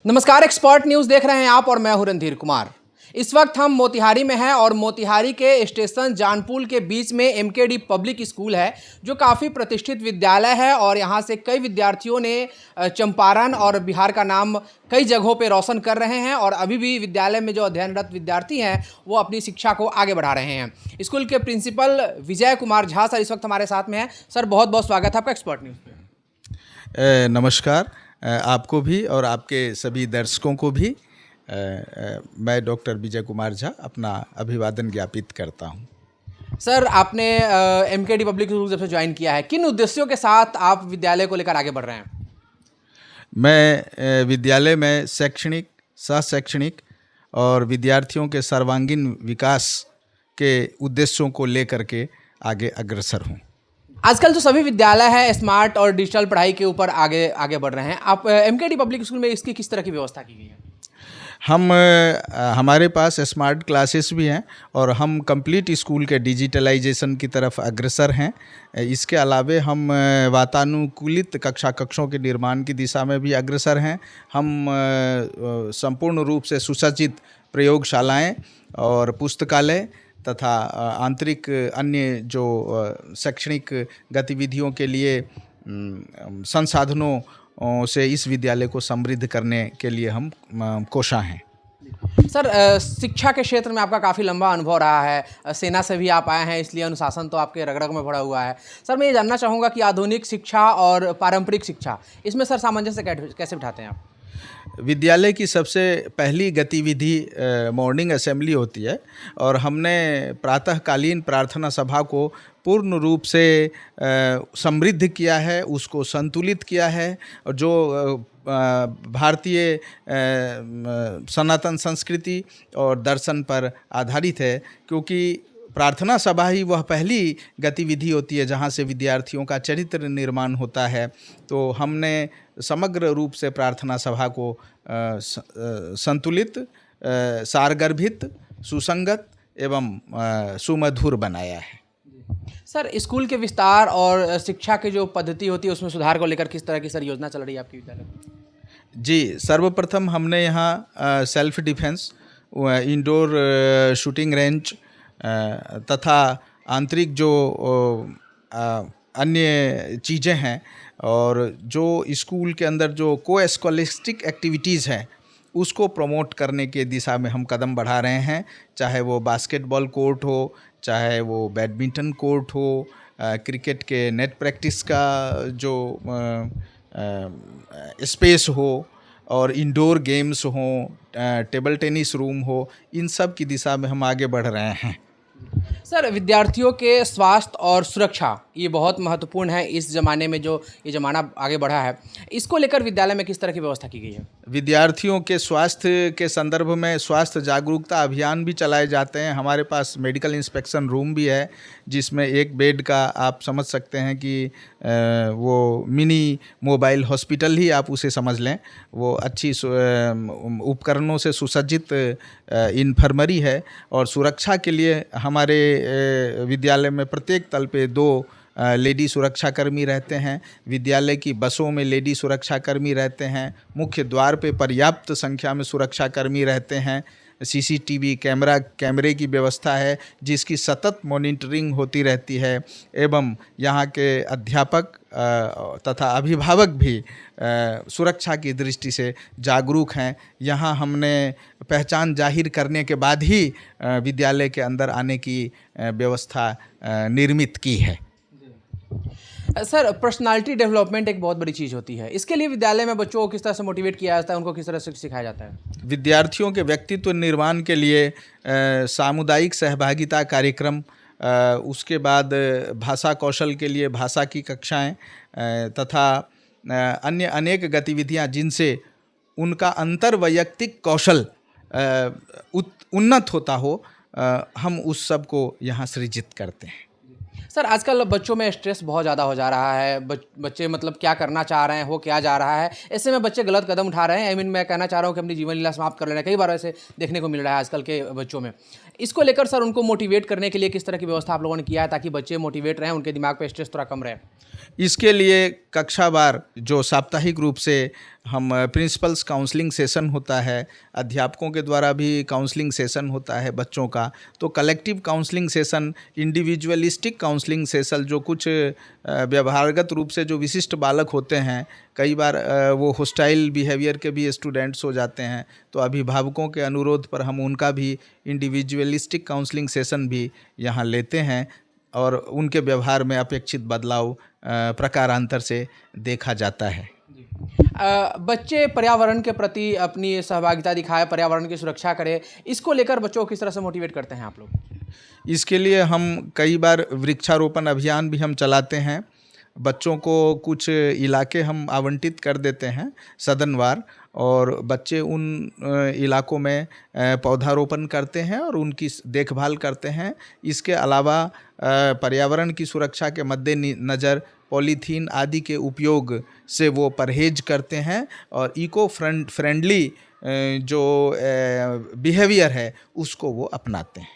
नमस्कार, expert news देख रहे हैं आप और मैं हूं रणधीर कुमार। इस वक्त हम मोतिहारी में हैं और मोतिहारी के स्टेशन जानपुल के बीच में एमकेडी पब्लिक स्कूल है, जो काफ़ी प्रतिष्ठित विद्यालय है और यहां से कई विद्यार्थियों ने चंपारण और बिहार का नाम कई जगहों पे रोशन कर रहे हैं और अभी भी विद्यालय में जो अध्ययनरत विद्यार्थी हैं वो अपनी शिक्षा को आगे बढ़ा रहे हैं। स्कूल के प्रिंसिपल विजय कुमार झा सर इस वक्त हमारे साथ में हैं। सर, बहुत बहुत स्वागत है आपका एक्सपर्ट न्यूज़ पे। नमस्कार आपको भी और आपके सभी दर्शकों को भी। मैं डॉक्टर विजय कुमार झा अपना अभिवादन ज्ञापित करता हूं। सर, आपने एमकेडी पब्लिक स्कूल जब से ज्वाइन किया है, किन उद्देश्यों के साथ आप विद्यालय को लेकर आगे बढ़ रहे हैं? मैं विद्यालय में शैक्षणिक, सह-शैक्षणिक और विद्यार्थियों के सर्वांगीण विकास के उद्देश्यों को लेकर के आगे अग्रसर हूं। आजकल जो सभी विद्यालय हैं स्मार्ट और डिजिटल पढ़ाई के ऊपर आगे बढ़ रहे हैं। आप एमकेडी पब्लिक स्कूल में इसकी किस तरह की व्यवस्था की गई है? हमारे पास स्मार्ट क्लासेस भी हैं और हम कंप्लीट स्कूल के डिजिटलाइजेशन की तरफ अग्रसर हैं। इसके अलावे हम वातानुकूलित कक्षों के निर्माण की दिशा में भी अग्रसर हैं। हम संपूर्ण रूप से सुसज्जित प्रयोगशालाएं और पुस्तकालय तथा आंतरिक अन्य जो शैक्षणिक गतिविधियों के लिए संसाधनों से इस विद्यालय को समृद्ध करने के लिए हम कोशा हैं। सर, शिक्षा के क्षेत्र में आपका काफ़ी लंबा अनुभव रहा है, सेना से भी आप आए हैं, इसलिए अनुशासन तो आपके रग-रग में भरा हुआ है। सर, मैं ये जानना चाहूँगा कि आधुनिक शिक्षा और पारंपरिक शिक्षा, इसमें सर सामंजस्य कैसे बिठाते हैं आप? विद्यालय की सबसे पहली गतिविधि मॉर्निंग असेंबली होती है और हमने प्रातःकालीन प्रार्थना सभा को पूर्ण रूप से समृद्ध किया है, उसको संतुलित किया है और जो भारतीय सनातन संस्कृति और दर्शन पर आधारित है, क्योंकि प्रार्थना सभा ही वह पहली गतिविधि होती है जहाँ से विद्यार्थियों का चरित्र निर्माण होता है। तो हमने समग्र रूप से प्रार्थना सभा को संतुलित, सारगर्भित, सुसंगत एवं सुमधुर बनाया है। सर, स्कूल के विस्तार और शिक्षा की जो पद्धति होती है उसमें सुधार को लेकर किस तरह की सर योजना चल रही है आपके विद्यालय में? जी, सर्वप्रथम हमने यहाँ self defence, indoor shooting range तथा आंतरिक जो अन्य चीज़ें हैं और जो स्कूल के अंदर जो को-स्कॉलिस्टिक एक्टिविटीज़ हैं उसको प्रमोट करने के दिशा में हम कदम बढ़ा रहे हैं। चाहे वो बास्केटबॉल कोर्ट हो, चाहे वो बैडमिंटन कोर्ट हो, क्रिकेट के नेट प्रैक्टिस का जो स्पेस हो और इंडोर गेम्स हों, टेबल टेनिस रूम हो, इन सब की दिशा में हम आगे बढ़ रहे हैं। सर, विद्यार्थियों के स्वास्थ्य और सुरक्षा ये बहुत महत्वपूर्ण है इस ज़माने में, जो ये ज़माना आगे बढ़ा है। इसको लेकर विद्यालय में किस तरह की व्यवस्था की गई है? विद्यार्थियों के स्वास्थ्य के संदर्भ में स्वास्थ्य जागरूकता अभियान भी चलाए जाते हैं। हमारे पास मेडिकल इंस्पेक्शन रूम भी है जिसमें एक बेड का आप समझ सकते हैं कि वो मिनी मोबाइल हॉस्पिटल ही आप उसे समझ लें। वो अच्छी उपकरणों से सुसज्जित इन्फर्मरी है और सुरक्षा के लिए हमारे विद्यालय में प्रत्येक तल पे 2 लेडी सुरक्षाकर्मी रहते हैं। विद्यालय की बसों में लेडी सुरक्षाकर्मी रहते हैं। मुख्य द्वार पे पर्याप्त संख्या में सुरक्षाकर्मी रहते हैं। सीसीटीवी कैमरे की व्यवस्था है जिसकी सतत मॉनिटरिंग होती रहती है एवं यहाँ के अध्यापक तथा अभिभावक भी सुरक्षा की दृष्टि से जागरूक हैं। यहाँ हमने पहचान जाहिर करने के बाद ही विद्यालय के अंदर आने की व्यवस्था निर्मित की है। सर, पर्सनालिटी डेवलपमेंट एक बहुत बड़ी चीज़ होती है। इसके लिए विद्यालय में बच्चों को किस तरह से मोटिवेट किया जाता है, उनको किस तरह से सिखाया जाता है? विद्यार्थियों के व्यक्तित्व निर्माण के लिए सामुदायिक सहभागिता कार्यक्रम, उसके बाद भाषा कौशल के लिए भाषा की कक्षाएं तथा अन्य अनेक गतिविधियां जिनसे उनका अंतर्वैयक्तिक कौशल उन्नत होता हो, हम उस सब को यहाँ सृजित करते हैं। सर, आजकल बच्चों में स्ट्रेस बहुत ज़्यादा हो जा रहा है। बच्चे मतलब क्या करना चाह रहे हैं, हो क्या जा रहा है, ऐसे में बच्चे गलत कदम उठा रहे हैं। मैं कहना चाह रहा हूँ कि अपनी जीवन लीला समाप्त कर लेना, कई बार ऐसे देखने को मिल रहा है आजकल के बच्चों में। इसको लेकर सर उनको मोटिवेट करने के लिए किस तरह की व्यवस्था आप लोगों ने किया है ताकि बच्चे मोटिवेट रहें, उनके दिमाग पे स्ट्रेस थोड़ा कम रहे? इसके लिए कक्षावार जो साप्ताहिक रूप से हम प्रिंसिपल्स काउंसलिंग सेशन होता है, अध्यापकों के द्वारा भी काउंसलिंग सेशन होता है बच्चों का। तो collective counselling session, individualistic counselling session, जो कुछ व्यवहारगत रूप से जो विशिष्ट बालक होते हैं, कई बार वो होस्टाइल बिहेवियर के भी स्टूडेंट्स हो जाते हैं, तो अभिभावकों के अनुरोध पर हम उनका भी इंडिविजुअलिस्टिक काउंसलिंग सेशन भी यहाँ लेते हैं और उनके व्यवहार में अपेक्षित बदलाव प्रकारांतर से देखा जाता है। बच्चे पर्यावरण के प्रति अपनी सहभागिता दिखाए, पर्यावरण की सुरक्षा करें, इसको लेकर बच्चों को किस तरह से मोटिवेट करते हैं आप लोग? इसके लिए हम कई बार वृक्षारोपण अभियान भी हम चलाते हैं। बच्चों को कुछ इलाके हम आवंटित कर देते हैं सदनवार, और बच्चे उन इलाकों में पौधारोपण करते हैं और उनकी देखभाल करते हैं। इसके अलावा पर्यावरण की सुरक्षा के मद्देनज़र पॉलीथीन आदि के उपयोग से वो परहेज करते हैं और इको फ्रेंडली जो बिहेवियर है उसको वो अपनाते हैं।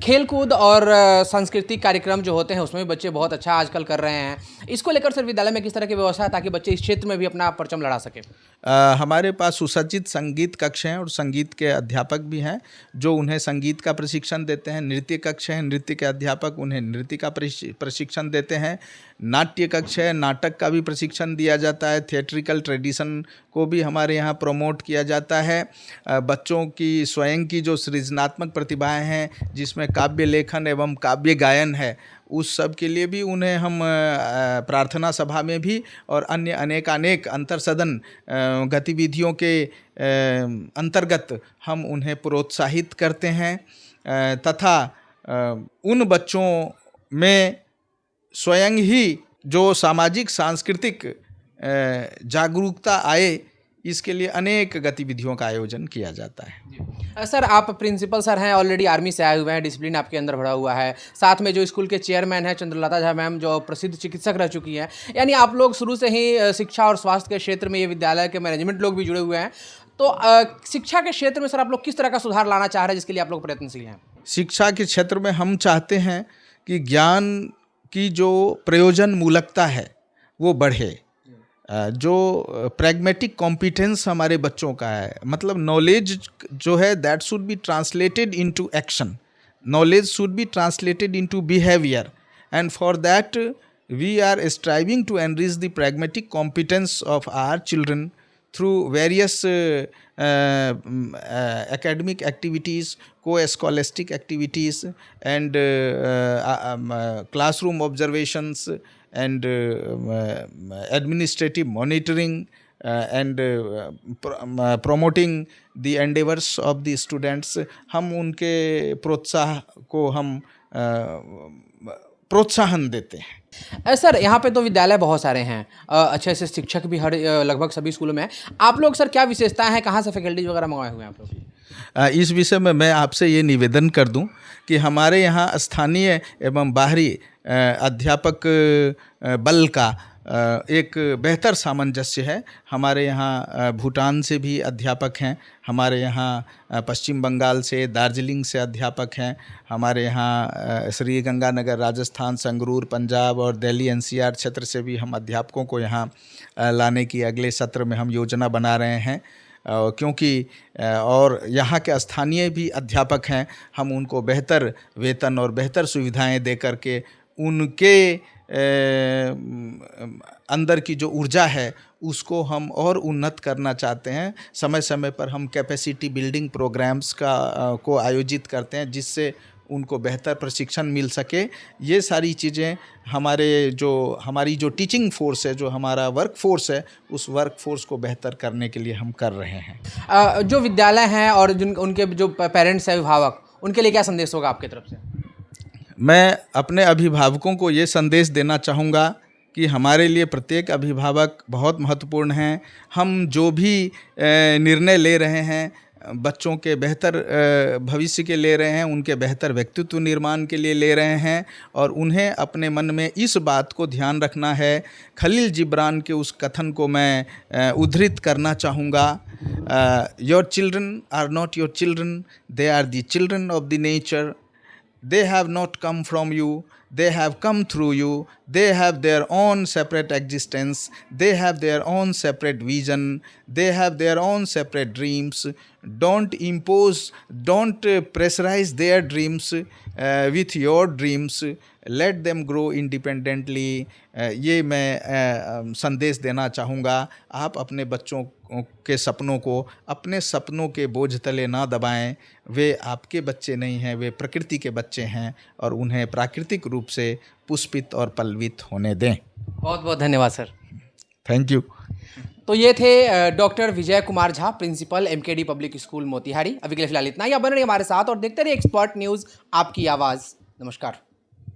खेल कूद और सांस्कृतिक कार्यक्रम जो होते हैं उसमें भी बच्चे बहुत अच्छा आजकल कर रहे हैं। इसको लेकर सर विद्यालय में किस तरह की व्यवस्था है ताकि बच्चे इस क्षेत्र में भी अपना परचम लड़ा सके? हमारे पास सुसज्जित संगीत कक्ष हैं और संगीत के अध्यापक भी हैं जो उन्हें संगीत का प्रशिक्षण देते हैं। नृत्य कक्ष है, नृत्य के अध्यापक उन्हें नृत्य का प्रशिक्षण देते हैं। नाट्य कक्ष है, नाटक का भी प्रशिक्षण दिया जाता है। थिएट्रिकल ट्रेडिशन को भी हमारे यहाँ प्रमोट किया जाता है। बच्चों की स्वयं की जो सृजनात्मक प्रतिभाएं हैं, जिसमें काव्य लेखन एवं काव्य गायन है, उस सब के लिए भी उन्हें हम प्रार्थना सभा में भी और अन्य अनेक अंतर सदन गतिविधियों के अंतर्गत हम उन्हें प्रोत्साहित करते हैं तथा उन बच्चों में स्वयं ही जो सामाजिक सांस्कृतिक जागरूकता आए, इसके लिए अनेक गतिविधियों का आयोजन किया जाता है। सर आप प्रिंसिपल सर हैं, ऑलरेडी आर्मी से आए हुए हैं, डिसिप्लिन आपके अंदर भरा हुआ है। साथ में जो स्कूल के चेयरमैन हैं चंद्रलता झा मैम, जो प्रसिद्ध चिकित्सक रह चुकी हैं, यानी आप लोग शुरू से ही शिक्षा और स्वास्थ्य के क्षेत्र में, ये विद्यालय के मैनेजमेंट लोग भी जुड़े हुए हैं। तो शिक्षा के क्षेत्र में सर आप लोग किस तरह का सुधार लाना चाह रहे हैं जिसके लिए आप लोग प्रयत्नशील हैं? शिक्षा के क्षेत्र में हम चाहते हैं कि ज्ञान की जो प्रयोजन मूलकता है वो बढ़े। जो प्रैग्मेटिक कॉम्पिटेंस हमारे बच्चों का है, मतलब नॉलेज जो है that should be translated into action, knowledge should be translated into behaviour, and for that we are striving to enrich the pragmatic competence of our children through various academic activities, co-scholastic activities, and classroom observations, and administrative monitoring, and promoting the endeavors of the students. हम उनके प्रोत्साहन देते हैं। Sir यहाँ पे तो विद्यालय बहुत सारे हैं, अच्छे से शिक्षक भी हर लगभग सभी स्कूलों में हैं। आप लोग सर क्या विशेषताएं हैं, कहाँ से फैकल्टीज वगैरह मंगवाए हुए हैं आप लोग? इस विषय में मैं आपसे ये निवेदन कर दूं कि हमारे यहाँ स्थानीय एवं बाहरी अध्यापक बल का एक बेहतर सामंजस्य है। हमारे यहाँ भूटान से भी अध्यापक हैं, हमारे यहाँ पश्चिम बंगाल से, दार्जिलिंग से अध्यापक हैं, हमारे यहाँ श्री गंगानगर राजस्थान, संगरूर पंजाब और दिल्ली एनसीआर क्षेत्र से भी हम अध्यापकों को यहाँ लाने की अगले सत्र में हम योजना बना रहे हैं। क्योंकि और यहाँ के स्थानीय भी अध्यापक हैं, हम उनको बेहतर वेतन और बेहतर सुविधाएं दे करके उनके अंदर की जो ऊर्जा है उसको हम और उन्नत करना चाहते हैं। समय समय पर हम कैपेसिटी बिल्डिंग प्रोग्राम्स को आयोजित करते हैं जिससे उनको बेहतर प्रशिक्षण मिल सके। ये सारी चीज़ें हमारी जो टीचिंग फोर्स है, जो हमारा वर्क फोर्स है, उस वर्क फोर्स को बेहतर करने के लिए हम कर रहे हैं। जो विद्यालय हैं और उनके जो पेरेंट्स हैं, अभिभावक, उनके लिए क्या संदेश होगा आपकी तरफ से? मैं अपने अभिभावकों को ये संदेश देना चाहूँगा कि हमारे लिए प्रत्येक अभिभावक बहुत महत्वपूर्ण हैं। हम जो भी निर्णय ले रहे हैं बच्चों के बेहतर भविष्य के ले रहे हैं, उनके बेहतर व्यक्तित्व निर्माण के लिए ले रहे हैं, और उन्हें अपने मन में इस बात को ध्यान रखना है। खलील जिब्रान के उस कथन को मैं उद्धृत करना चाहूँगा, your children are not your children, they are the children of the nature, they have not come from you, they have come through you, they have their own separate existence, they have their own separate vision, they have their own separate dreams. Don't impose, don't pressurize their dreams with your dreams. Let them grow independently. ये मैं संदेश देना चाहूँगा। आप अपने बच्चों के सपनों को अपने सपनों के बोझ तले ना दबाएं। वे आपके बच्चे नहीं हैं, वे प्रकृति के बच्चे हैं और उन्हें प्राकृतिक रूप से पुष्पित और पल्लवित होने दें। बहुत बहुत धन्यवाद सर। Thank you. तो ये थे doctor Vijay Kumar Jha, principal MKD public school Motihari. अभी के लिए फिलहाल इतना ही। आप बने रहिए हमारे साथ और देखते रहिए एक्सपर्ट न्यूज़, आपकी आवाज़। नमस्कार।